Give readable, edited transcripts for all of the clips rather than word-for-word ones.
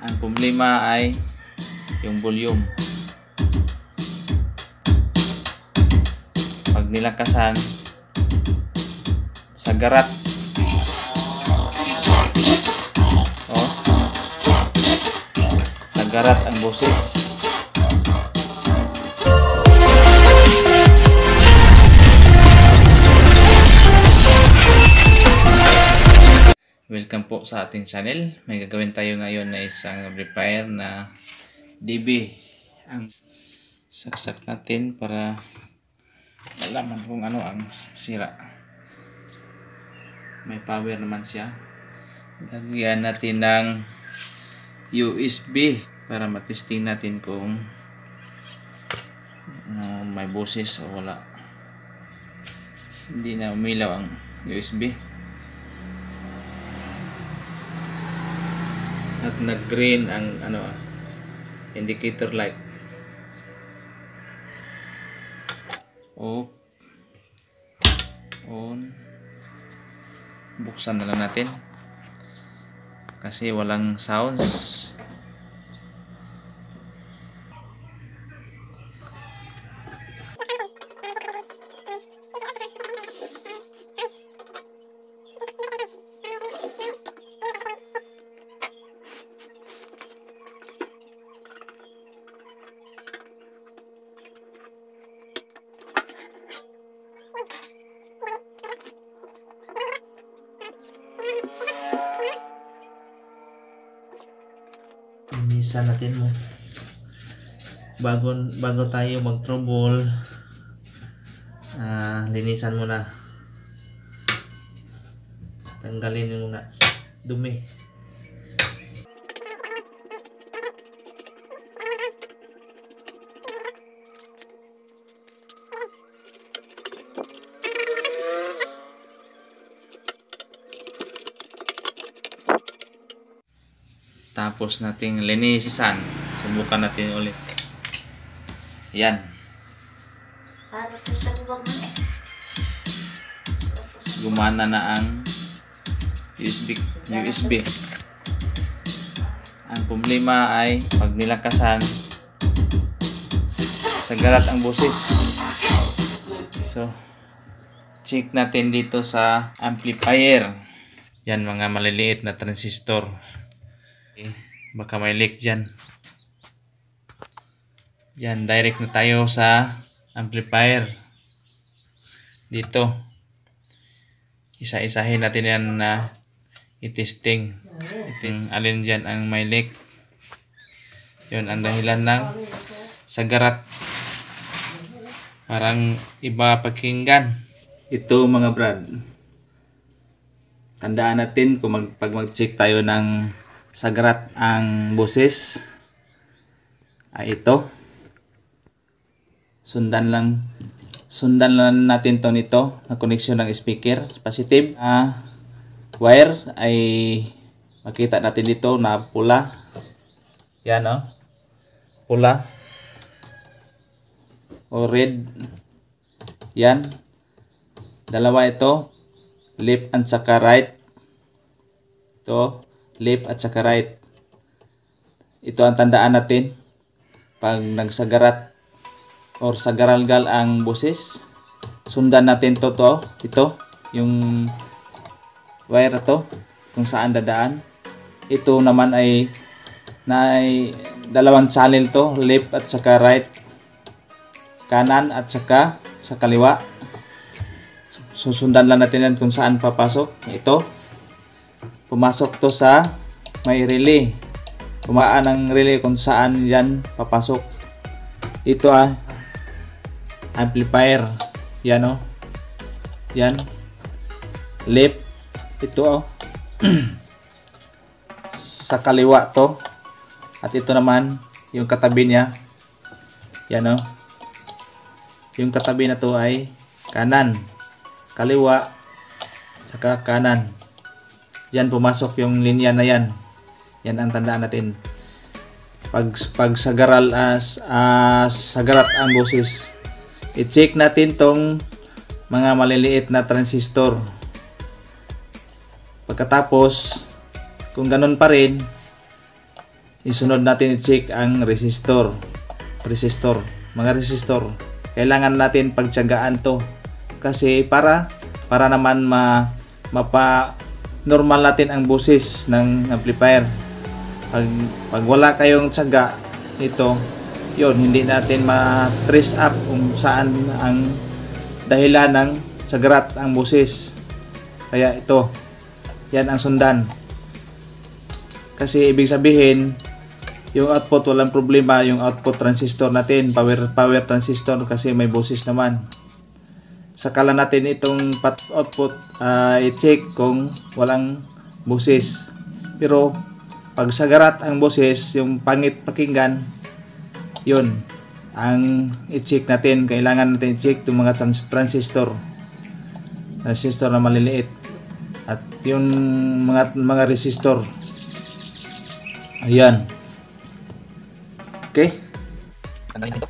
Ang problema ay yung volume. Pag nilakasan, sagarat. Oh, sagarat ang boses. Welcome po sa ating channel. May gagawin tayo ngayon na isang amplifier na dB. Ang saksak natin para malaman kung ano ang sira. May power naman siya. Lagyan natin ng USB para matesting natin kung may boses o wala. Hindi na umilaw ang USB. At nag-green ang indicator light. Off, on. Buksan na lang natin kasi walang sounds. Linisan natin mo bago tayo mag trouble. Linisan muna, tanggalin muna dumi. Tapos nating linisan. Subukan natin ulit. Yan. Gumana na ang USB. Ang problema ay pag nilakasan, sagarat ang boses. So, check natin dito sa amplifier. Yan, mga maliliit na transistor. Baka may leak dyan. Yan, direct na tayo sa amplifier. Dito isa-isahin natin yan na i-testing. Iting alin dyan ang may leak. Yun ang dahilan ng sagarat. Parang iba pakinggan. Ito mga brad, tandaan natin kung pag mag-check tayo ng sagarat ang boses ay ito. Sundan lang natin to nito na connection ng speaker. Positive wire ay makita natin dito na pula. Yan pula o red. Yan, dalawa ito, left at saka right. Ito left at saka right. Ito ang tandaan natin pag nagsagarat or sagaralgal ang boses. Sundan natin ito yung wire to kung saan dadaan. Ito naman ay dalawang channel to, left at saka right, kanan at saka sa kaliwa. Susundan lang natin yan kung saan papasok. Ito pumasok to sa may relay. Tumaan ang relay kung saan yan papasok. Ito amplifier. Yan yan left. Ito sa kaliwa to. At ito naman yung katabi niya. Yan yung katabi na to ay kanan, kaliwa, saka kanan. Yan pumasok yung linya na yan. Yan ang tandaan natin. Pag sagarat ang boses, i-check natin tong mga maliliit na transistor. Pagkatapos, kung ganun pa rin, isunod natin i-check ang resistor. Mga resistor. Kailangan natin pagtiyagaan to. Kasi para naman mapa normal natin ang boses ng amplifier. Pag wala kayong tiyaga nito, yun, hindi natin ma-trace up kung saan ang dahilan ng sagarat ang boses. Kaya ito, yan ang sundan. Kasi ibig sabihin, yung output walang problema, yung output transistor natin, power transistor, kasi may boses naman. Sakala natin itong output i-check kung walang boses. Pero pag sagarat ang boses, yung pangit pakinggan, yun ang i-check natin. Kailangan natin i-check itong mga transistor na maliliit at yung mga resistor. Ayan. Okay. Tanggalin ito.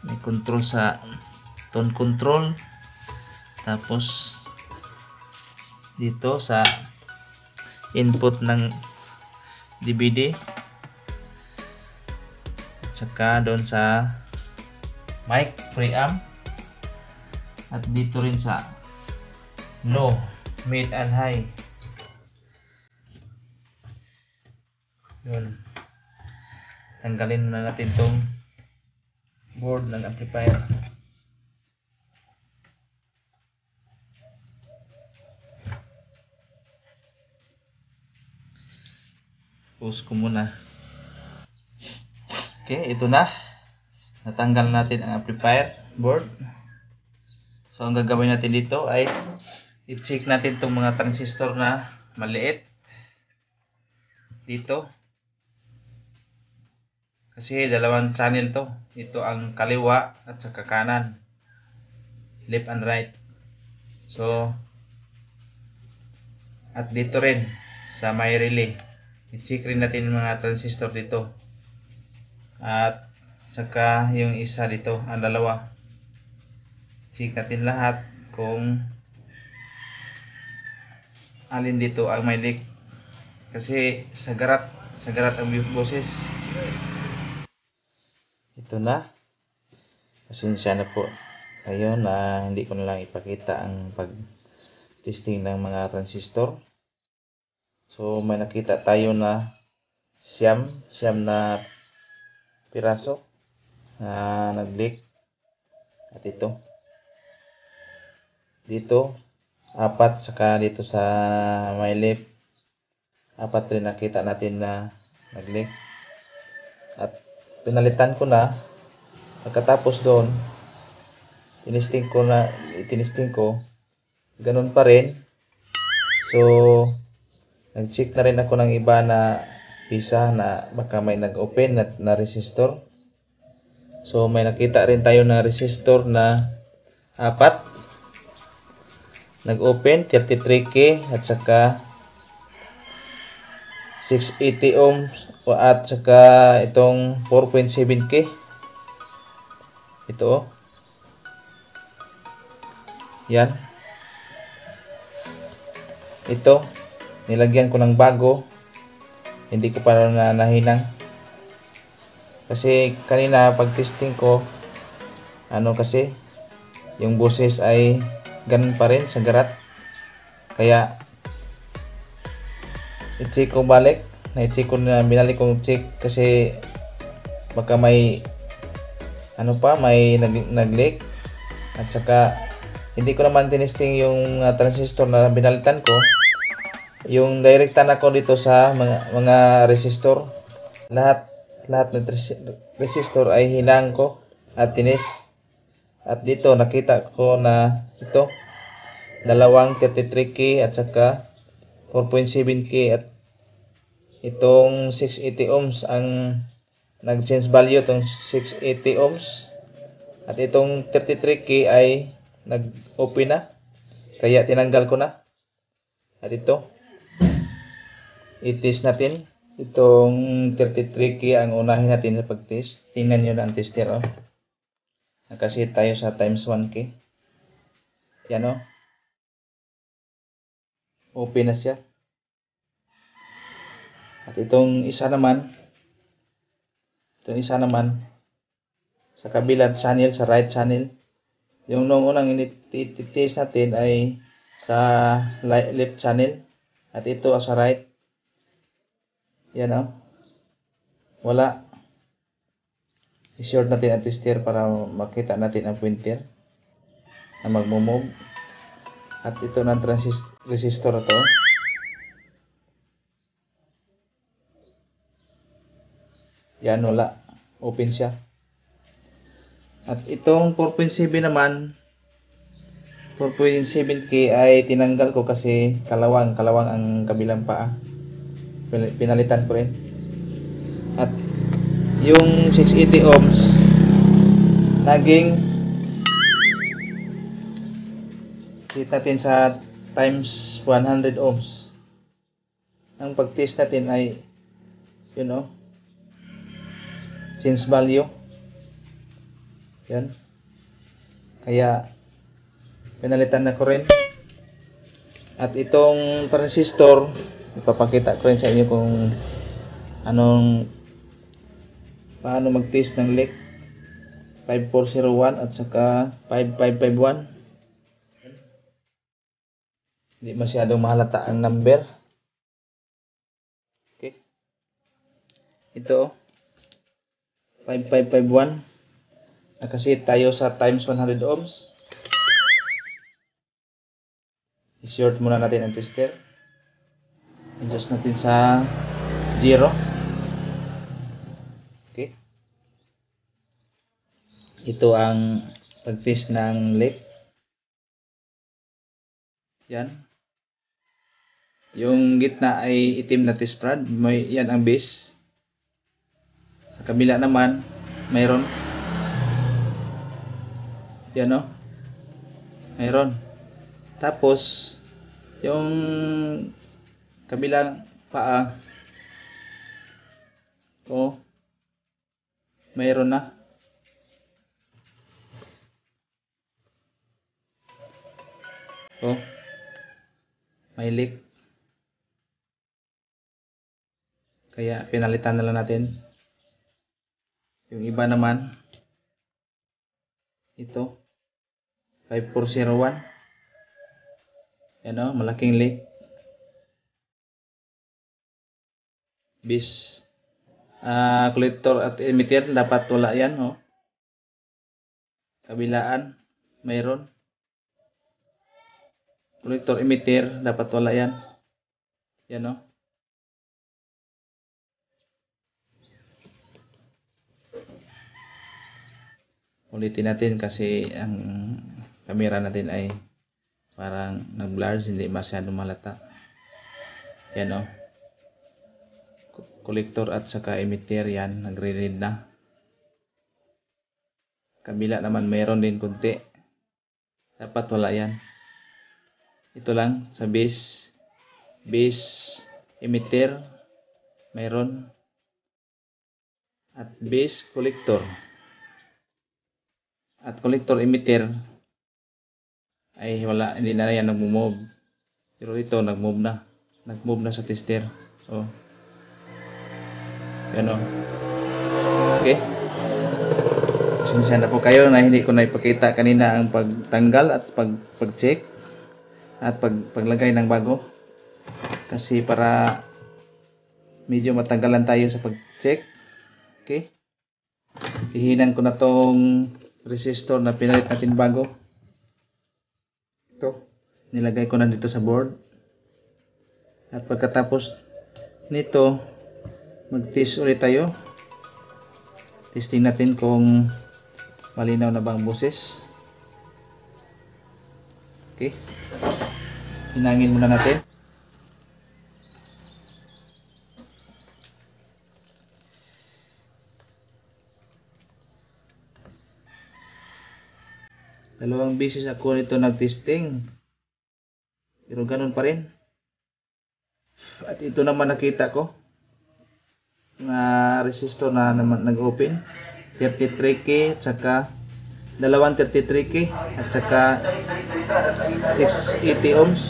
May control sa tone control, tapos dito sa input ng DVD, at saka doon sa mic preamp, at dito rin sa low, mid and high. Yun, tanggalin na natin tong board ng amplifier. Pause ko muna. Okay, ito na. Natanggal natin ang amplifier board. So, ang gagawin natin dito ay i-check natin itong mga transistor na maliit dito. Kasi dalawang channel to. Ito ang kaliwa at saka kanan. Left and right. So, at dito rin sa may relay. I-check rin natin yung mga transistor dito. At saka yung isa dito, ang dalawa. Check natin lahat kung alin dito ang may leak. Kasi sagarat ang boses. Ito na. Pasensya na po kayo na hindi ko na lang ipakita ang pag-testing ng mga transistor. So may nakita tayo na siyam na piraso na nag-leak. At ito. Dito 4, saka dito sa may left 4 rin nakita natin na nag-leak. At pinalitan ko na. Pagkatapos doon, tinisting ko, ganun pa rin. So, nag-check na rin ako ng iba na pisa na baka may nag-open na resistor. So, may nakita rin tayo na resistor na 4. Nag-open, 33K at saka 680 ohms at saka itong 4.7K. Ito. Yan. Ito. Nilagyan ko ng bago. Hindi ko pa nahinang. Kasi kanina pag testing ko, kasi yung boses ay ganun pa rin, sagarat. Kaya i-check ko balik. Na-check ko na, binalik kong check kasi baka may may nag-leak. At saka hindi ko naman tinesting yung transistor na binalitan ko. Yung direktan ako dito sa mga resistor. Lahat ng resistor ay hinang ko at tinis. At dito nakita ko na ito dalawang 33K at saka 4.7K at itong 680 ohms ang nag-change value, itong 680 ohms, at itong 33K ay nag-open na, kaya tinanggal ko na. At ito i-test natin. Itong 33K ang unahin natin sa pag-test. Tingnan nyo na ang tester, oh. Nakasit tayo sa times 1K. Yan, oh. Open na siya. At itong isa naman, sa kabilang channel, sa right channel. Yung nung unang i-test natin ay sa left channel. At ito sa right. Yan, oh. Wala. I-short natin ang tester para makita natin ang pointer na magmo-move. At ito ng resistor ito. Yan, wala. Open siya. At itong 4.7 naman, 4.7K ay tinanggal ko kasi kalawang ang kabilang paa. Pinalitan ko rin. At yung 680 ohms naging set natin sa times 100 ohms. Ang pag-test natin ay change value. Yan. Kaya pinalitan na ko rin. At itong transistor, ipapakita ko rin sa inyo kung paano mag-test ng leak. 5401 at saka 5551. Hindi masyadong mahalata ang number. Okay. Ito 5551. Nakasit tayo sa times 100 ohms. I-short muna natin ang tester. Adjust natin sa 0. Okay. Ito ang pag-test ng leak. Yan. Yung gitna ay itim na test rod. Yan ang base. Sa kabila naman, mayroon. Yan, oh. Mayroon. Tapos, yung kabilang paa, oh, mayroon na. Oh, may leak. Kaya pinalitan na lang natin. Yung iba naman, ito 5401. Yan, oh, malaking leak. Bis collector at emitter dapat wala yan, oh. Kabilaan mayroon. Collector emitter dapat wala yan. Yan, oh. Ulitin natin kasi ang camera natin ay parang nag-blur, hindi masyado malata. Yan, oh. Collector at saka emitter yan, nagre-read na. Kabila naman mayroon din kunti. Dapat wala yan. Ito lang sa base emitter mayroon. At base collector. At collector emitter ay wala, hindi na yan nag-move. Pero ito nag-move na. Nag-move na sa tester. So, yan, oh. Okay. Pasensya na po kayo na hindi ko na ipakita kanina ang pagtanggal at pag-check at paglagay ng bago. Kasi para medyo matagalan tayo sa pag-check. Okay. Hihinan ko na tong resistor na pinalit natin bago. Ito, nilagay ko na dito sa board. At pagkatapos nito, mag-test ulit tayo. Testing natin kung malinaw na ba ang boses. Okay. Hinangin muna natin. Dalawang beses ako nito nag-testing. Pero ganun pa rin. At ito naman nakita ko na resistor na naman nag-open, 33K at saka dalawang 33K at saka 680 ohms.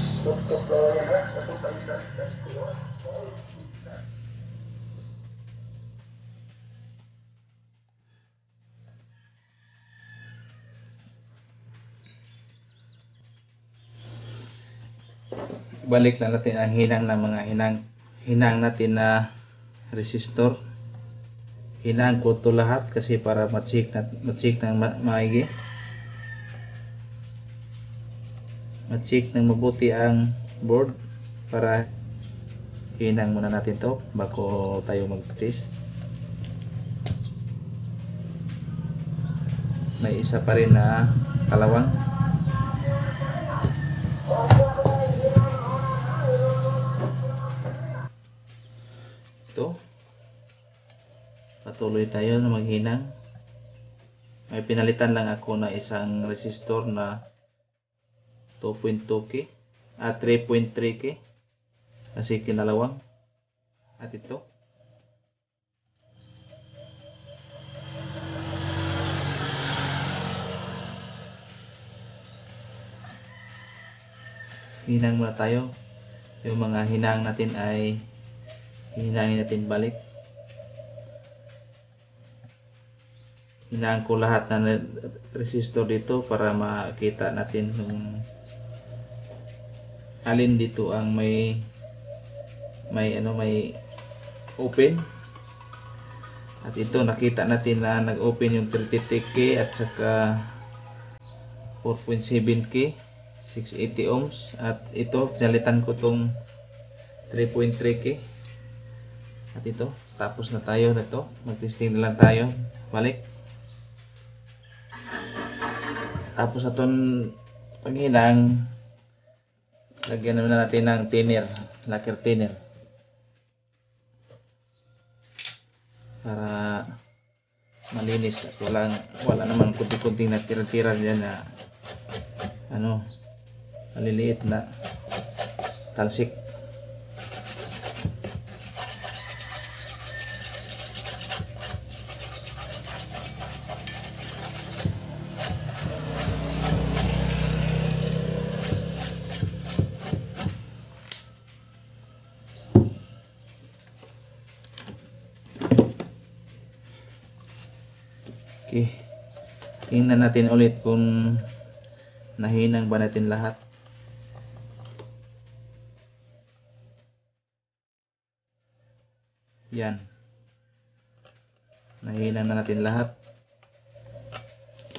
Balik lang natin ang hinang ng mga hinang natin na resistor. Hinang ko to lahat kasi para ma-check ng maigi. Ma-check ng mabuti ang board para hinang muna natin to bago tayo mag-test. May isa pa rin na kalawang. Ito. Patuloy tayo na maghinang. May pinalitan lang ako na isang resistor na 2.2K at 3.3K kasi kinalawang. At ito. Hinang muna tayo. Yung mga hinang natin ay hinangin natin balik. Hinaan ko lahat ng resistor dito para makita natin yung alin dito ang may open. At ito nakita natin na nag-open yung 33K at saka 4.7K 680 ohms. At ito pinalitan ko tong 3.3K. At ito, tapos na tayo na ito. Mag-testing na lang tayo. Balik. Tapos itong panghinang, lagyan naman natin ng thinner, lacquer thinner. Para malinis at wala naman kunti-kunting natira-tira dyan na maliliit na talsik. Okay. Tingnan natin ulit kung nahinang ba natin lahat. Yan. Nahinang na natin lahat.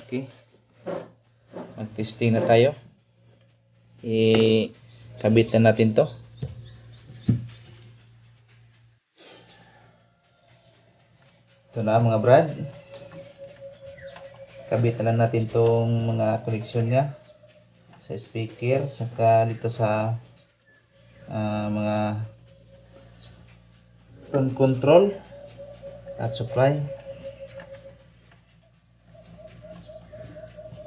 Okay. Mag-testing na tayo. Ikabit na natin to. Ito na mga brad. Kabit na lang natin tong mga koneksyon niya sa speaker, saka dito sa mga front control at supply.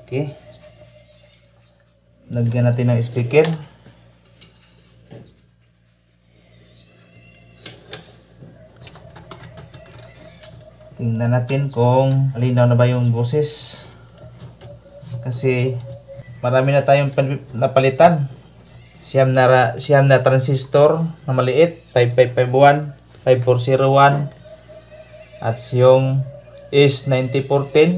Okay. Lagyan natin ng speaker. Tingnan natin kung malinaw na ba yung boses. Kasi marami na tayong napalitan. Siyam na transistor na maliit, 5551, 5401 at yung S9014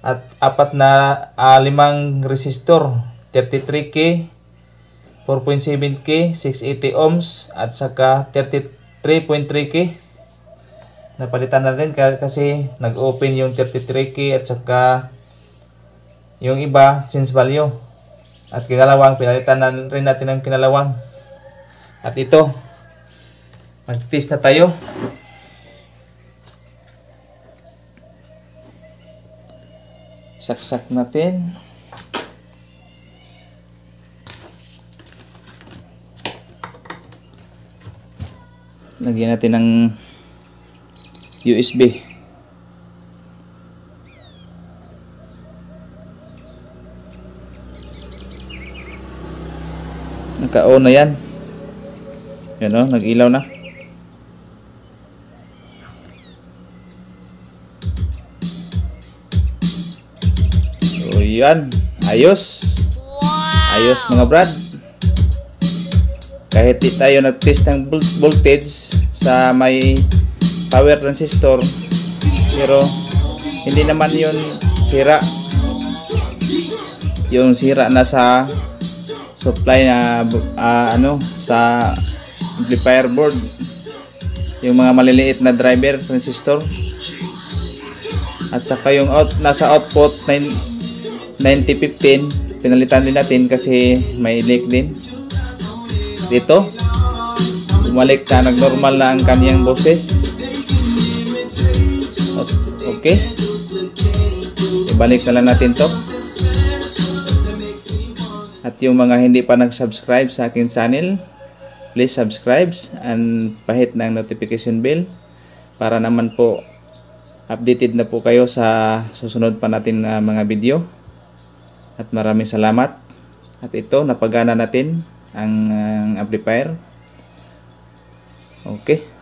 at apat na 5 resistor, 33K, 4.7K, 680 ohms at saka 33.3K. Napalitan na rin kasi nag-open yung 33K at saka yung iba change value. At kinalawang, pinalitan na rin natin ang kinalawang. At ito, mag-test na tayo. Saksak natin. Lagyan natin ng USB. Naka-on na yan. Yan o, nag-ilaw na. So yan, ayos. Ayos mga brad. Kahit di tayo nag-test ng voltage sa may power transistor, pero hindi naman yun sira. Yung sira na sa supply na sa amplifier board, yung mga maliliit na driver transistor, at saka yung nasa output 9015 pinalitan din natin kasi may leak din dito. Bumalik na, nag-normal na ang kaniyang boses. Okay, ibalik na lang natin to. At yung mga hindi pa nag-subscribe sa aking channel, please subscribe and pahit ng notification bell para naman po updated na po kayo sa susunod pa natin na mga video. At maraming salamat. At ito, napagana natin ang amplifier. Okay.